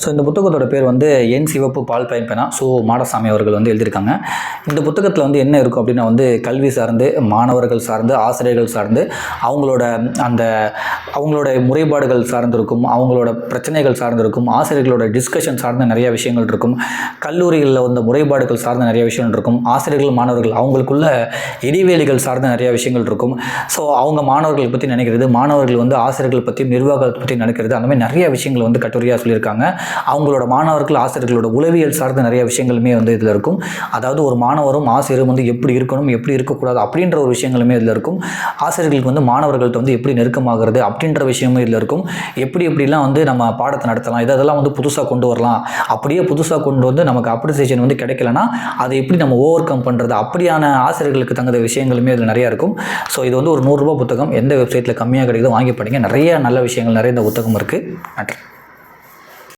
So இந்த புத்தகத்தோட பேர் வந்து என் சிவப்பு பால் பயன்பெனா. ஸோ மாடசாமி அவர்கள் வந்து எழுதியிருக்காங்க. இந்த புத்தகத்தில் வந்து என்ன இருக்கும் அப்படின்னா வந்து கல்வி சார்ந்து, மாணவர்கள் சார்ந்து, ஆசிரியர்கள் சார்ந்து, அவங்களோட முறைப்பாடுகள் சார்ந்திருக்கும், அவங்களோட பிரச்சனைகள் சார்ந்திருக்கும், ஆசிரியர்களோட டிஸ்கஷன் சார்ந்த நிறைய விஷயங்கள் இருக்கும், கல்லூரிகளில் வந்து முறைப்பாடுகள் சார்ந்த நிறைய விஷயங்கள் இருக்கும், ஆசிரியர்கள் மாணவர்கள் அவங்களுக்குள்ள இடைவேளிகள் சார்ந்த நிறைய விஷயங்கள் இருக்கும். ஸோ அவங்க மாணவர்களை பற்றி நினைக்கிறது, மாணவர்கள் வந்து ஆசிரியர்கள் பற்றி, நிர்வாகத்தை பற்றி நினைக்கிறது, அந்த மாதிரி நிறைய விஷயங்கள் வந்து கட்டுரையாக சொல்லியிருக்காங்க. அவங்களோட மாணவர்கள் ஆசிரியர்களோட உளவியல் சார்ந்த நிறைய விஷயங்களுமே வந்து இதில் இருக்கும். அதாவது ஒரு மாணவரும் ஆசிரியரும் வந்து எப்படி இருக்கணும், எப்படி இருக்கக்கூடாது அப்படின்ற ஒரு விஷயங்களுமே இதில் இருக்கும். ஆசிரியர்களுக்கு வந்து மாணவர்கள்ட்ட வந்து எப்படி நெருக்கமாகிறது அப்படின்ற விஷயமும் இதில் இருக்கும். எப்படிலாம் வந்து நம்ம பாடத்தை நடத்தலாம், இதெல்லாம் வந்து புதுசாக கொண்டு வரலாம், அப்படியே புதுசாக கொண்டு வந்து நமக்கு அப்ரிசியேஷன் வந்து கிடைக்கலனா அதை எப்படி நம்ம ஓவர் கம் பண்ணுறது, அப்படியான ஆசிரியர்களுக்கு தகுந்த விஷயங்களுமே இதில் நிறையா இருக்கும். ஸோ இது வந்து ஒரு 100 ரூபா புத்தகம். எந்த வெப்சைட்டில் கம்மியாக கிடைக்குதோ வாங்கி படிங்க. நிறைய நல்ல விஷயங்கள் நிறைய இந்த புத்தகம் இருக்குது. நன்றி.